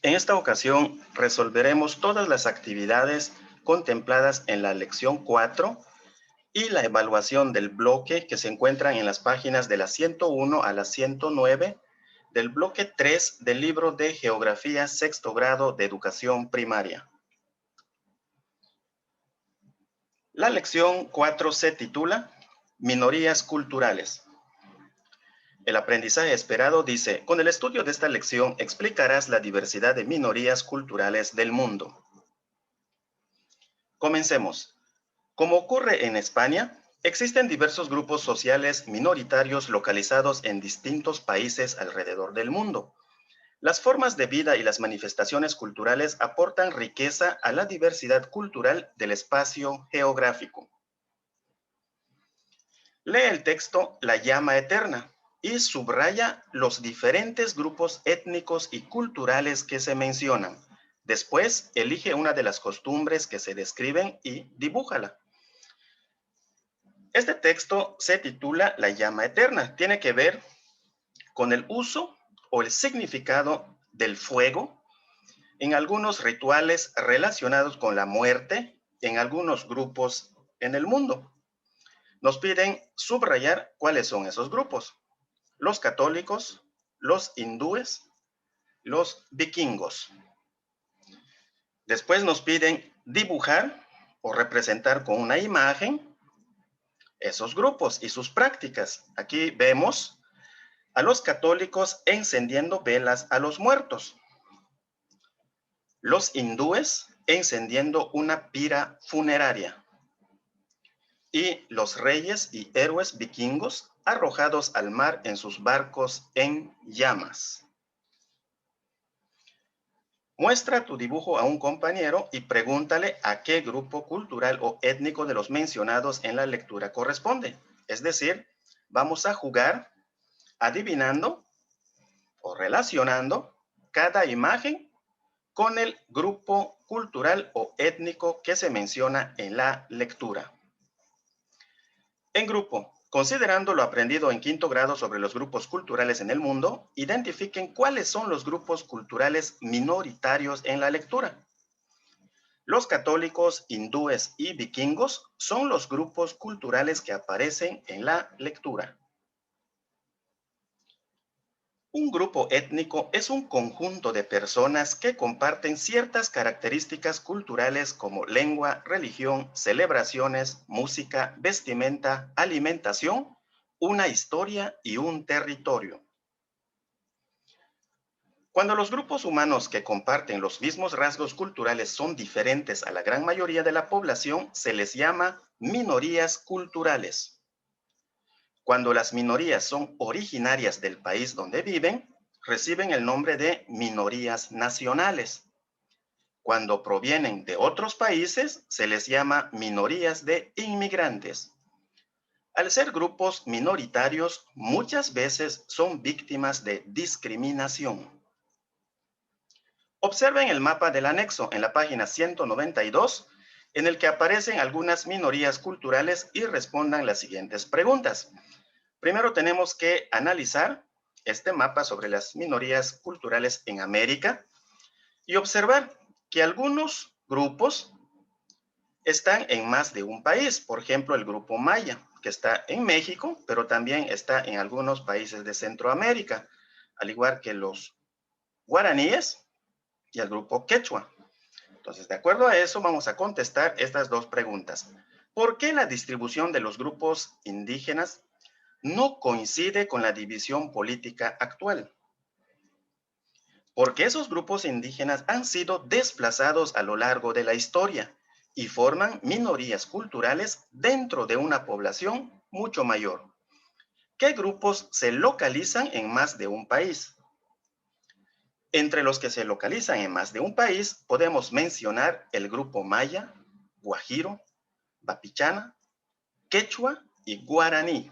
En esta ocasión resolveremos todas las actividades contempladas en la lección 4 y la evaluación del bloque que se encuentran en las páginas de la 101 a la 109 del bloque 3 del libro de Geografía sexto grado de Educación Primaria. La lección 4 se titula Minorías culturales. El aprendizaje esperado dice, con el estudio de esta lección explicarás la diversidad de minorías culturales del mundo. Comencemos. Como ocurre en España, existen diversos grupos sociales minoritarios localizados en distintos países alrededor del mundo. Las formas de vida y las manifestaciones culturales aportan riqueza a la diversidad cultural del espacio geográfico. Lee el texto La llama eterna y subraya los diferentes grupos étnicos y culturales que se mencionan. Después, elige una de las costumbres que se describen y dibújala. Este texto se titula La llama eterna. Tiene que ver con el uso o el significado del fuego en algunos rituales relacionados con la muerte en algunos grupos en el mundo. Nos piden subrayar cuáles son esos grupos: los católicos, los hindúes, los vikingos. Después nos piden dibujar o representar con una imagen esos grupos y sus prácticas. Aquí vemos a los católicos encendiendo velas a los muertos, los hindúes encendiendo una pira funeraria y los reyes y héroes vikingos arrojados al mar en sus barcos en llamas. Muestra tu dibujo a un compañero y pregúntale a qué grupo cultural o étnico de los mencionados en la lectura corresponde. Es decir, vamos a jugar adivinando o relacionando cada imagen con el grupo cultural o étnico que se menciona en la lectura. En grupo, considerando lo aprendido en quinto grado sobre los grupos culturales en el mundo, identifiquen cuáles son los grupos culturales minoritarios en la lectura. Los católicos, hindúes y vikingos son los grupos culturales que aparecen en la lectura. Un grupo étnico es un conjunto de personas que comparten ciertas características culturales como lengua, religión, celebraciones, música, vestimenta, alimentación, una historia y un territorio. Cuando los grupos humanos que comparten los mismos rasgos culturales son diferentes a la gran mayoría de la población, se les llama minorías culturales. Cuando las minorías son originarias del país donde viven, reciben el nombre de minorías nacionales. Cuando provienen de otros países, se les llama minorías de inmigrantes. Al ser grupos minoritarios, muchas veces son víctimas de discriminación. Observen el mapa del anexo en la página 192, en el que aparecen algunas minorías culturales y respondan las siguientes preguntas. Primero tenemos que analizar este mapa sobre las minorías culturales en América y observar que algunos grupos están en más de un país. Por ejemplo, el grupo maya, que está en México, pero también está en algunos países de Centroamérica, al igual que los guaraníes y el grupo quechua. Entonces, de acuerdo a eso, vamos a contestar estas dos preguntas. ¿Por qué la distribución de los grupos indígenas no coincide con la división política actual? Porque esos grupos indígenas han sido desplazados a lo largo de la historia y forman minorías culturales dentro de una población mucho mayor. ¿Qué grupos se localizan en más de un país? Entre los que se localizan en más de un país podemos mencionar el grupo maya, guajiro, bapichana, quechua y guaraní.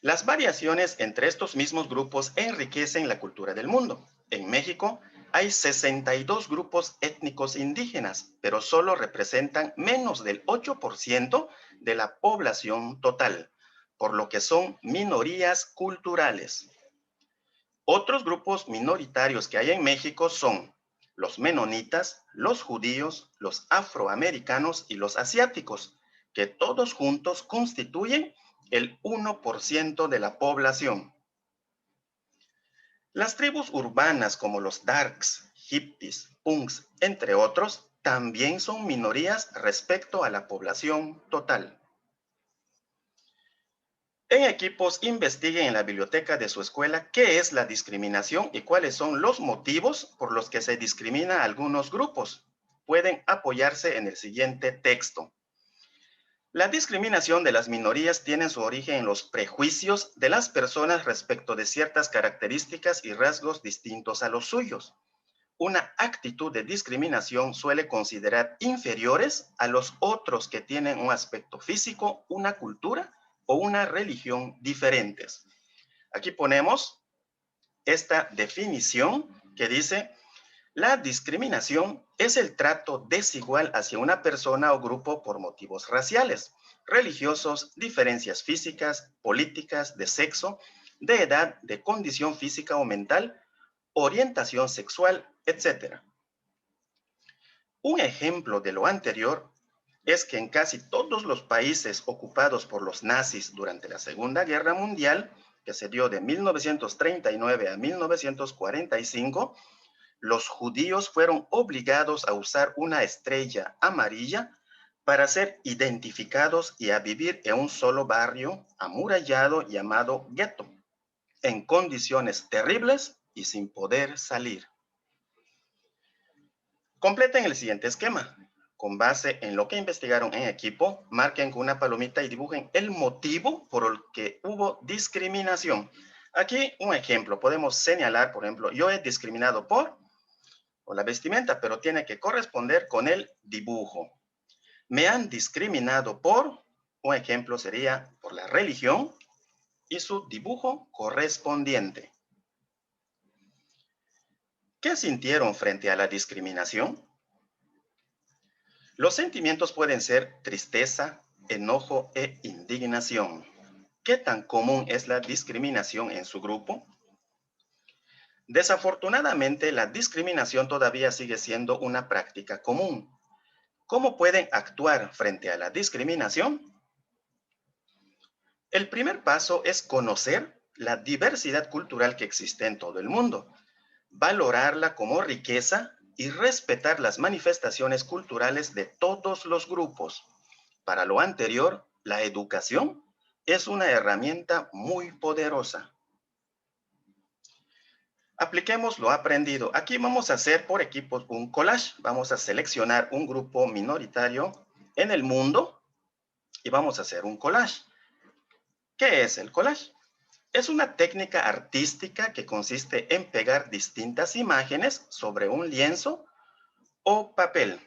Las variaciones entre estos mismos grupos enriquecen la cultura del mundo. En México hay 62 grupos étnicos indígenas, pero solo representan menos del 8% de la población total, por lo que son minorías culturales. Otros grupos minoritarios que hay en México son los menonitas, los judíos, los afroamericanos y los asiáticos, que todos juntos constituyen el 1% de la población. Las tribus urbanas como los darks, hippies, punks, entre otros, también son minorías respecto a la población total. En equipos, investiguen en la biblioteca de su escuela qué es la discriminación y cuáles son los motivos por los que se discrimina a algunos grupos. Pueden apoyarse en el siguiente texto. La discriminación de las minorías tiene su origen en los prejuicios de las personas respecto de ciertas características y rasgos distintos a los suyos. Una actitud de discriminación suele considerar inferiores a los otros que tienen un aspecto físico, una cultura o una religión diferentes. Aquí ponemos esta definición que dice: la discriminación es el trato desigual hacia una persona o grupo por motivos raciales, religiosos, diferencias físicas, políticas, de sexo, de edad, de condición física o mental, orientación sexual, etc. Un ejemplo de lo anterior es que en casi todos los países ocupados por los nazis durante la Segunda Guerra Mundial, que se dio de 1939 a 1945, los judíos fueron obligados a usar una estrella amarilla para ser identificados y a vivir en un solo barrio amurallado llamado gueto, en condiciones terribles y sin poder salir. Completen el siguiente esquema. Con base en lo que investigaron en equipo, marquen con una palomita y dibujen el motivo por el que hubo discriminación. Aquí un ejemplo, podemos señalar, por ejemplo, yo he discriminado por la vestimenta, pero tiene que corresponder con el dibujo. Me han discriminado por, un ejemplo sería por la religión y su dibujo correspondiente. ¿Qué sintieron frente a la discriminación? Los sentimientos pueden ser tristeza, enojo e indignación. ¿Qué tan común es la discriminación en su grupo? Desafortunadamente, la discriminación todavía sigue siendo una práctica común. ¿Cómo pueden actuar frente a la discriminación? El primer paso es conocer la diversidad cultural que existe en todo el mundo, valorarla como riqueza y respetar las manifestaciones culturales de todos los grupos. Para lo anterior, la educación es una herramienta muy poderosa. Apliquemos lo aprendido. Aquí vamos a hacer por equipos un collage. Vamos a seleccionar un grupo minoritario en el mundo y vamos a hacer un collage. ¿Qué es el collage? Es una técnica artística que consiste en pegar distintas imágenes sobre un lienzo o papel.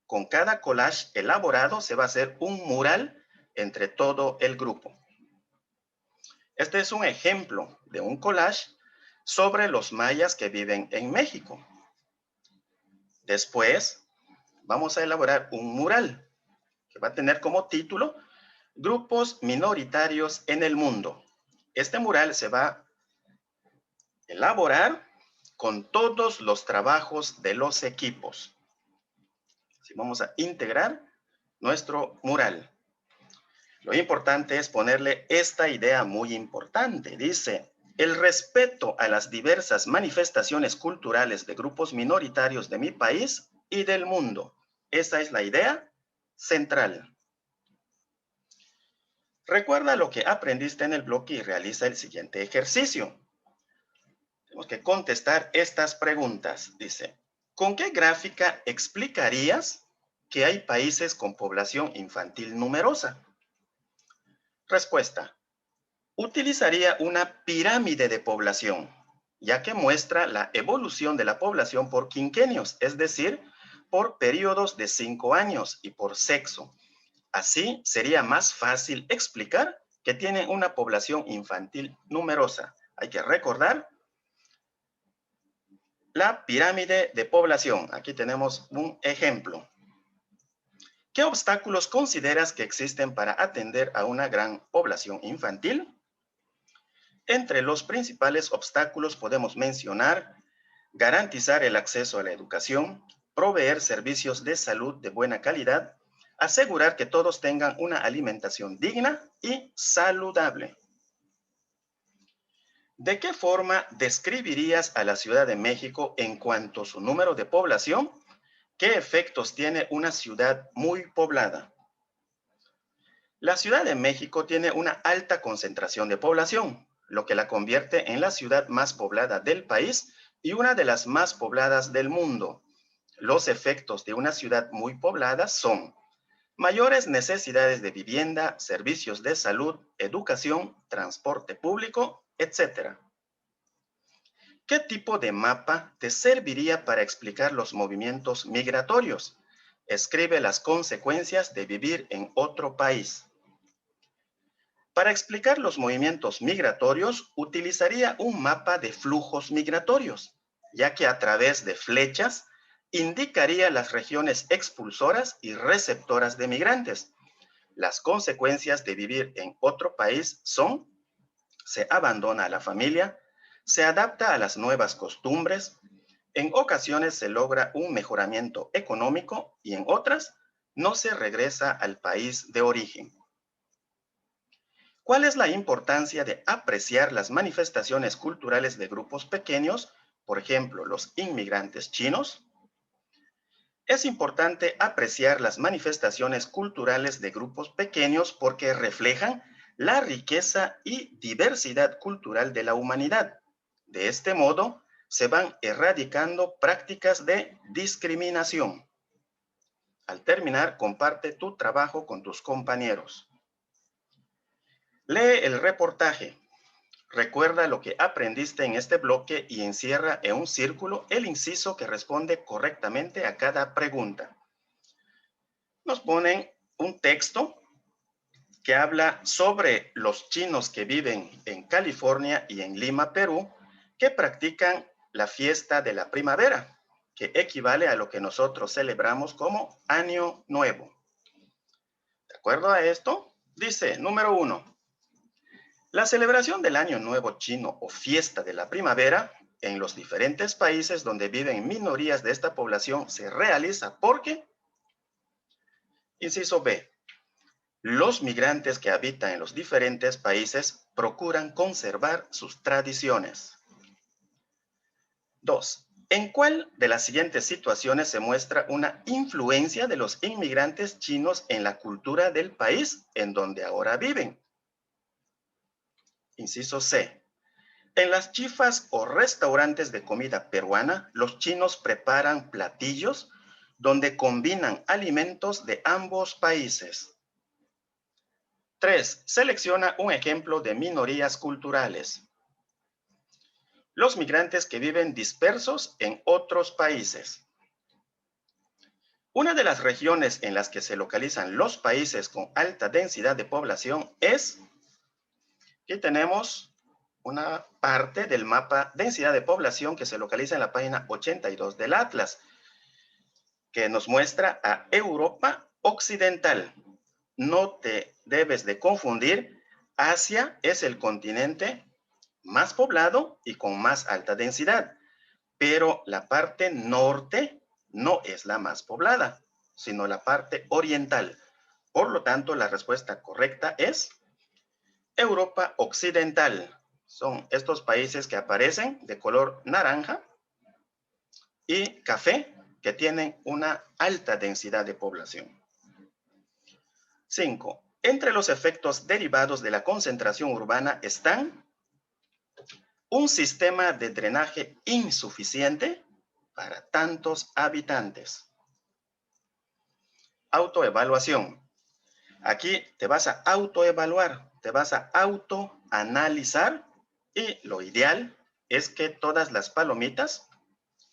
Con cada collage elaborado se va a hacer un mural entre todo el grupo. Este es un ejemplo de un collage sobre los mayas que viven en México. Después vamos a elaborar un mural que va a tener como título Grupos minoritarios en el mundo. Este mural se va a elaborar con todos los trabajos de los equipos. Así vamos a integrar nuestro mural. Lo importante es ponerle esta idea muy importante. Dice: el respeto a las diversas manifestaciones culturales de grupos minoritarios de mi país y del mundo. Esa es la idea central. Recuerda lo que aprendiste en el bloque y realiza el siguiente ejercicio. Tenemos que contestar estas preguntas. Dice: ¿con qué gráfica explicarías que hay países con población infantil numerosa? Respuesta: utilizaría una pirámide de población, ya que muestra la evolución de la población por quinquenios, es decir, por periodos de 5 años y por sexo. Así sería más fácil explicar que tienen una población infantil numerosa. Hay que recordar la pirámide de población. Aquí tenemos un ejemplo. ¿Qué obstáculos consideras que existen para atender a una gran población infantil? Entre los principales obstáculos podemos mencionar garantizar el acceso a la educación, proveer servicios de salud de buena calidad, asegurar que todos tengan una alimentación digna y saludable. ¿De qué forma describirías a la Ciudad de México en cuanto a su número de población? ¿Qué efectos tiene una ciudad muy poblada? La Ciudad de México tiene una alta concentración de población, lo que la convierte en la ciudad más poblada del país y una de las más pobladas del mundo. Los efectos de una ciudad muy poblada son mayores necesidades de vivienda, servicios de salud, educación, transporte público, etc. ¿Qué tipo de mapa te serviría para explicar los movimientos migratorios? Escribe las consecuencias de vivir en otro país. Para explicar los movimientos migratorios, utilizaría un mapa de flujos migratorios, ya que a través de flechas indicaría las regiones expulsoras y receptoras de migrantes. Las consecuencias de vivir en otro país son: se abandona a la familia, se adapta a las nuevas costumbres, en ocasiones se logra un mejoramiento económico y en otras no se regresa al país de origen. ¿Cuál es la importancia de apreciar las manifestaciones culturales de grupos pequeños, por ejemplo, los inmigrantes chinos? Es importante apreciar las manifestaciones culturales de grupos pequeños porque reflejan la riqueza y diversidad cultural de la humanidad. De este modo, se van erradicando prácticas de discriminación. Al terminar, comparte tu trabajo con tus compañeros. Lee el reportaje. Recuerda lo que aprendiste en este bloque y encierra en un círculo el inciso que responde correctamente a cada pregunta. Nos ponen un texto que habla sobre los chinos que viven en California y en Lima, Perú, que practican la fiesta de la primavera, que equivale a lo que nosotros celebramos como Año Nuevo. De acuerdo a esto, dice, número 1, la celebración del Año Nuevo chino o fiesta de la primavera en los diferentes países donde viven minorías de esta población se realiza porque, inciso B, los migrantes que habitan en los diferentes países procuran conservar sus tradiciones. 2. ¿En cuál de las siguientes situaciones se muestra una influencia de los inmigrantes chinos en la cultura del país en donde ahora viven? Inciso C. En las chifas o restaurantes de comida peruana, los chinos preparan platillos donde combinan alimentos de ambos países. 3. Selecciona un ejemplo de minorías culturales. Los migrantes que viven dispersos en otros países. Una de las regiones en las que se localizan los países con alta densidad de población es, aquí tenemos una parte del mapa densidad de población que se localiza en la página 82 del Atlas, que nos muestra a Europa Occidental. No te debes de confundir, Asia es el continente más poblado y con más alta densidad, pero la parte norte no es la más poblada, sino la parte oriental. Por lo tanto, la respuesta correcta es Europa Occidental. Son estos países que aparecen de color naranja y café, que tienen una alta densidad de población. 5. Entre los efectos derivados de la concentración urbana están un sistema de drenaje insuficiente para tantos habitantes. Autoevaluación. Aquí te vas a autoevaluar, te vas a autoanalizar y lo ideal es que todas las palomitas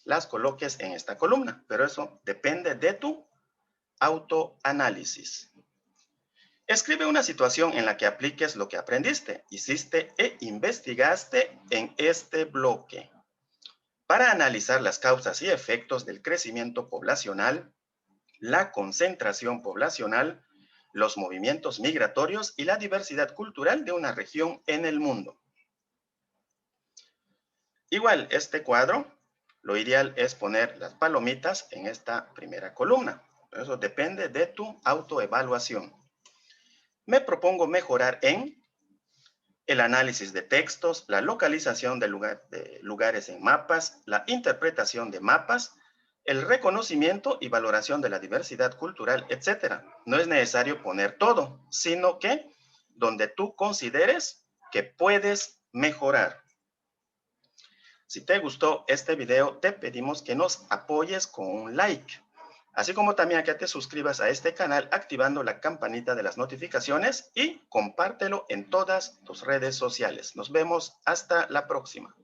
las coloques en esta columna, pero eso depende de tu autoanálisis. Escribe una situación en la que apliques lo que aprendiste, hiciste e investigaste en este bloque. Para analizar las causas y efectos del crecimiento poblacional, la concentración poblacional, los movimientos migratorios y la diversidad cultural de una región en el mundo. Igual, este cuadro, lo ideal es poner las palomitas en esta primera columna. Eso depende de tu autoevaluación. Me propongo mejorar en el análisis de textos, la localización de lugares en mapas, la interpretación de mapas, el reconocimiento y valoración de la diversidad cultural, etc. No es necesario poner todo, sino que donde tú consideres que puedes mejorar. Si te gustó este video, te pedimos que nos apoyes con un like, así como también que te suscribas a este canal activando la campanita de las notificaciones y compártelo en todas tus redes sociales. Nos vemos hasta la próxima.